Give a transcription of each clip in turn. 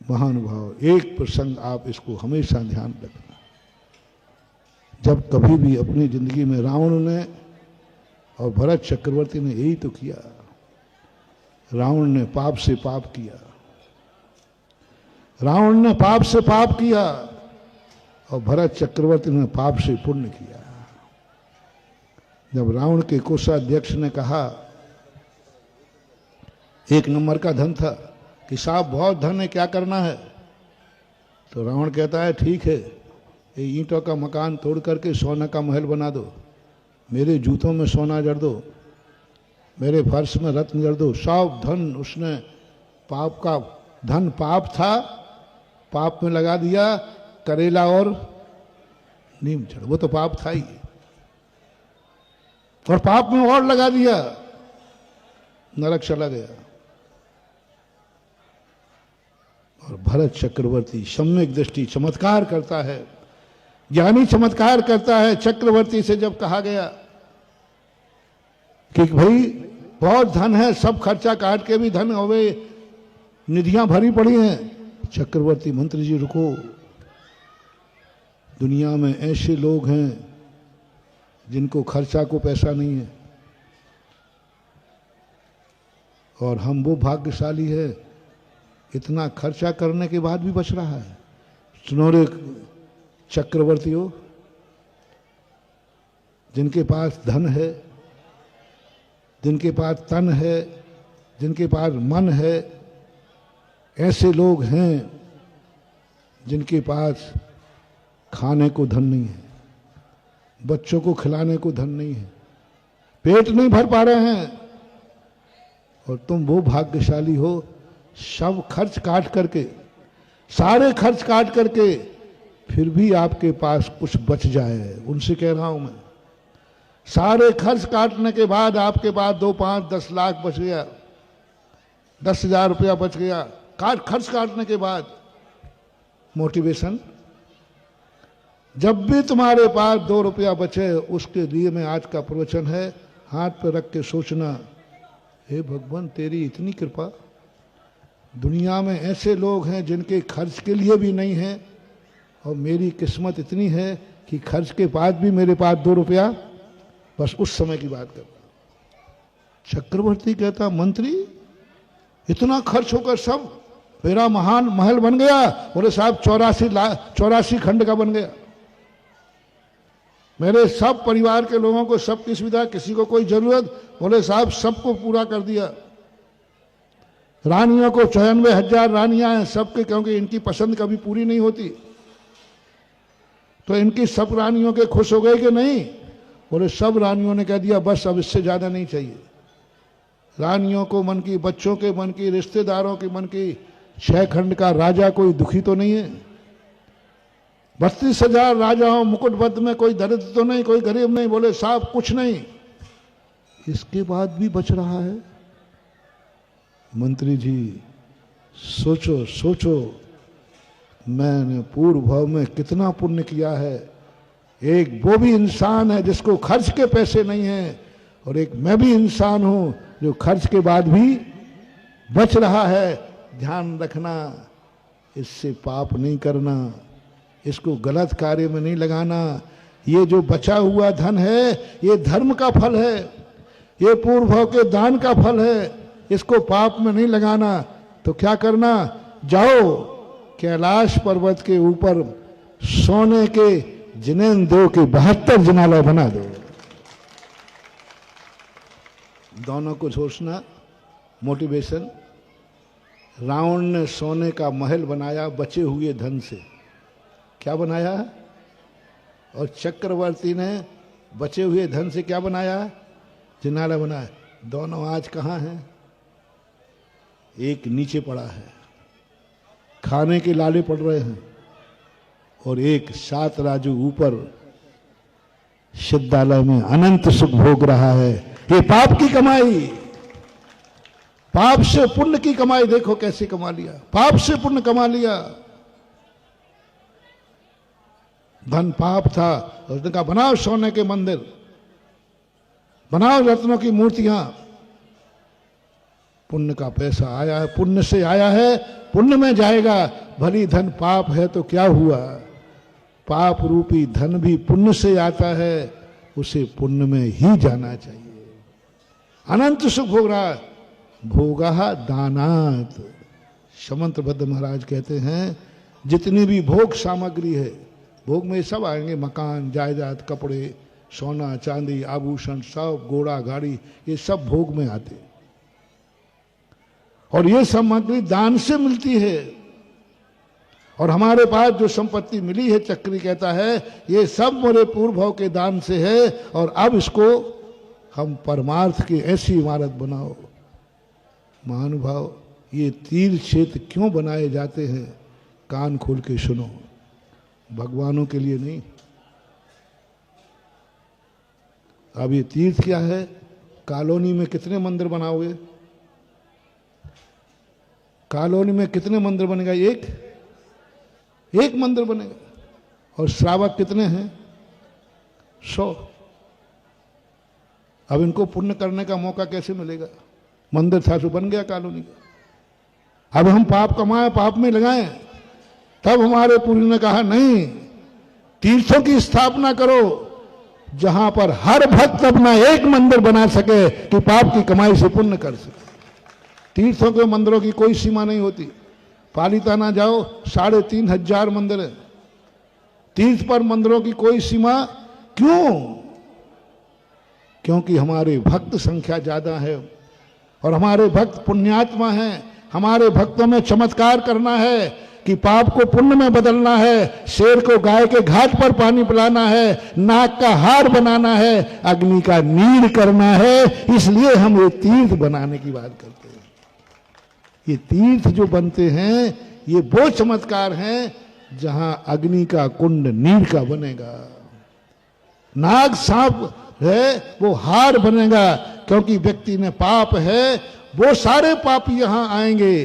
महानुभाव, एक प्रसंग आप इसको हमेशा ध्यान रखना। जब कभी भी अपनी जिंदगी में रावण ने और भरत चक्रवर्ती ने यही तो किया। रावण ने पाप से पाप किया, रावण ने पाप से पाप किया और भरत चक्रवर्ती ने पाप से पुण्य किया। जब रावण के कोषाध्यक्ष ने कहा, एक नंबर का धन था, कि साहब बहुत धन है, क्या करना है? तो रावण कहता है, ठीक है, ये ईंटों का मकान तोड़ करके सोना का महल बना दो, मेरे जूतों में सोना जड़ दो, मेरे फर्श में रत्न जड़ दो। सब धन उसने, पाप का धन पाप था, पाप में लगा दिया। करेला और नीम जड़, वो तो पाप था ही, और पाप में और लगा दिया, नरक चला गया। और भरत चक्रवर्ती सम्यक दृष्टि चमत्कार करता है, ज्ञानी चमत्कार करता है। चक्रवर्ती से जब कहा गया कि भाई बहुत धन है, सब खर्चा काट के भी धन होवे, निधियां भरी पड़ी हैं। चक्रवर्ती, मंत्री जी रुको, दुनिया में ऐसे लोग हैं जिनको खर्चा को पैसा नहीं है, और हम वो भाग्यशाली है, इतना खर्चा करने के बाद भी बच रहा है। सुनो रे चक्रवर्तियों, जिनके पास धन है, जिनके पास तन है, जिनके पास मन है, ऐसे लोग हैं जिनके पास खाने को धन नहीं है, बच्चों को खिलाने को धन नहीं है, पेट नहीं भर पा रहे हैं। और तुम वो भाग्यशाली हो, सब खर्च काट करके, सारे खर्च काट करके, फिर भी आपके पास कुछ बच जाए। उनसे कह रहा हूं मैं, सारे खर्च काटने के बाद आपके पास 2, 5, 10 लाख बच गया, 10,000 रुपया बच गया, खर्च काटने के बाद। मोटिवेशन, जब भी तुम्हारे पास 2 रुपया बचे, उसके लिए मैं आज का प्रवचन है, हाथ पे रख के सोचना, हे भगवान तेरी इतनी कृपा, दुनिया में ऐसे लोग हैं जिनके खर्च के लिए भी नहीं है, और मेरी किस्मत इतनी है कि खर्च के बाद भी मेरे पास 2 रुपया। बस उस समय की बात करता। चक्रवर्ती कहता, मंत्री इतना खर्च होकर सब मेरा महान महल बन गया? बोले साहब 84 खंड का बन गया। मेरे सब परिवार के लोगों को सबकी सुविधा, किसी को कोई जरूरत, बोले साहब सबको पूरा कर दिया। रानियों को 94,000 रानियां हैं सबके, क्योंकि इनकी पसंद कभी पूरी नहीं होती, तो इनकी सब रानियों के खुश हो गए कि नहीं? बोले सब रानियों ने कह दिया बस अब इससे ज्यादा नहीं चाहिए। रानियों को मन की, बच्चों के मन की, रिश्तेदारों के मन की, 6 खंड का राजा कोई दुखी तो नहीं है? 32,000 राजाओं मुकुटबद्ध में कोई दरिद्र तो नहीं, कोई गरीब नहीं। बोले साहब कुछ नहीं, इसके बाद भी बच रहा है। मंत्री जी सोचो सोचो, मैंने पूर्व भाव में कितना पुण्य किया है। एक वो भी इंसान है जिसको खर्च के पैसे नहीं है, और एक मैं भी इंसान हूं जो खर्च के बाद भी बच रहा है। ध्यान रखना, इससे पाप नहीं करना, इसको गलत कार्य में नहीं लगाना। ये जो बचा हुआ धन है, ये धर्म का फल है, ये पूर्व भाव के दान का फल है, इसको पाप में नहीं लगाना। तो क्या करना, जाओ कैलाश पर्वत के ऊपर सोने के जिनेंद्रों के 72 जिनालय बना दो। दोनों को सोचना। मोटिवेशन, रावण ने सोने का महल बनाया बचे हुए धन से, क्या बनाया? और चक्रवर्ती ने बचे हुए धन से क्या बनाया? जिनालय बनाया। दोनों आज कहाँ हैं? एक नीचे पड़ा है, खाने के लाले पड़ रहे हैं, और एक 7 राजू ऊपर सिद्धालय में अनंत सुख भोग रहा है। ये पाप की कमाई, पाप से पुण्य की कमाई देखो कैसे कमा लिया, पाप से पुण्य कमा लिया। धन पाप था, उसने कहा बनाओ सोने के मंदिर, बनाओ रत्नों की मूर्तियां, पुण्य का पैसा आया है, पुण्य से आया है, पुण्य में जाएगा। भली धन पाप है तो क्या हुआ, पाप रूपी धन भी पुण्य से आता है, उसे पुण्य में ही जाना चाहिए। अनंत सुख भोग रहा, भोगा दानात। समंतभद्र महाराज कहते हैं जितनी भी भोग सामग्री है, भोग में सब आएंगे, मकान, जायदाद, कपड़े, सोना चांदी, आभूषण, सब घोड़ा गाड़ी, ये सब भोग में आते। और ये सामग्री दान से मिलती है। और हमारे पास जो संपत्ति मिली है, चक्री कहता है ये सब मेरे पूर्व भाव के दान से है, और अब इसको हम परमार्थ की ऐसी इमारत बनाओ। महानुभाव, ये तीर्थ क्षेत्र क्यों बनाए जाते हैं, कान खोल के सुनो, भगवानों के लिए नहीं। अब ये तीर्थ क्या है, कॉलोनी में कितने मंदिर बनाओगे, कॉलोनी में कितने मंदिर बनेगा, एक मंदिर बनेगा। और श्रावक कितने हैं, 100। अब इनको पुण्य करने का मौका कैसे मिलेगा, मंदिर था तो बन गया कॉलोनी का। अब हम पाप कमाए, पाप में लगाएं, तब हमारे पूर्व ने कहा नहीं, तीर्थों की स्थापना करो जहां पर हर भक्त अपना एक मंदिर बना सके कि पाप की कमाई से पुण्य कर सके। तीर्थों के मंदिरों की कोई सीमा नहीं होती। पालीताना जाओ, 3500 मंदिर है। तीर्थ पर मंदिरों की कोई सीमा क्यों, क्योंकि हमारे भक्त संख्या ज्यादा है और हमारे भक्त पुण्यात्मा हैं। हमारे भक्तों में चमत्कार करना है कि पाप को पुण्य में बदलना है, शेर को गाय के घाट पर पानी पिलाना है, नाक का हार बनाना है, अग्नि का नीर करना है। इसलिए हम ये तीर्थ बनाने की बात करते हैं। ये तीर्थ जो बनते हैं ये वो चमत्कार हैं जहां अग्नि का कुंड नीर का बनेगा, नाग सांप है वो हार बनेगा, क्योंकि व्यक्ति ने पाप है। वो सारे पापी यहां आएंगे,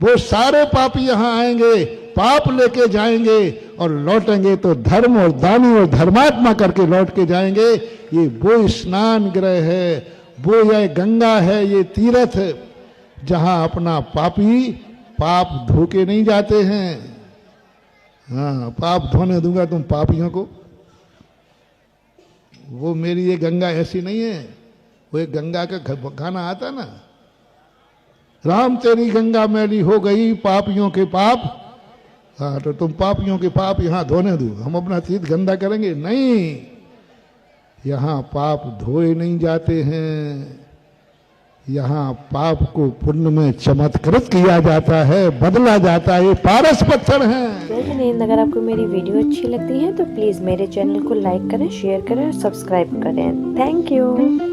वो सारे पापी यहां आएंगे, पाप लेके जाएंगे और लौटेंगे तो धर्म और दानी और धर्मात्मा करके लौट के जाएंगे। ये वो स्नान गृह है, वो यह गंगा है, ये तीर्थ जहां अपना पापी पाप धो के नहीं जाते हैं। हाँ, पाप धोने दूंगा तुम पापियों को। वो मेरी ये गंगा ऐसी नहीं है। वो एक गंगा का गाना आता ना, राम तेरी गंगा मैली हो गई पापियों के पाप। हाँ, तो तुम पापियों के पाप यहां धोने दो, हम अपना तीर्थ गंदा करेंगे नहीं। यहां पाप धोए नहीं जाते हैं, यहाँ पाप को पुण्य में चमत्कृत किया जाता है, बदला जाता है। ये पारस पत्थर हैं। जय हिंद। अगर आपको मेरी वीडियो अच्छी लगती है तो प्लीज़ मेरे चैनल को लाइक करें, शेयर करें और सब्सक्राइब करें। Thank you.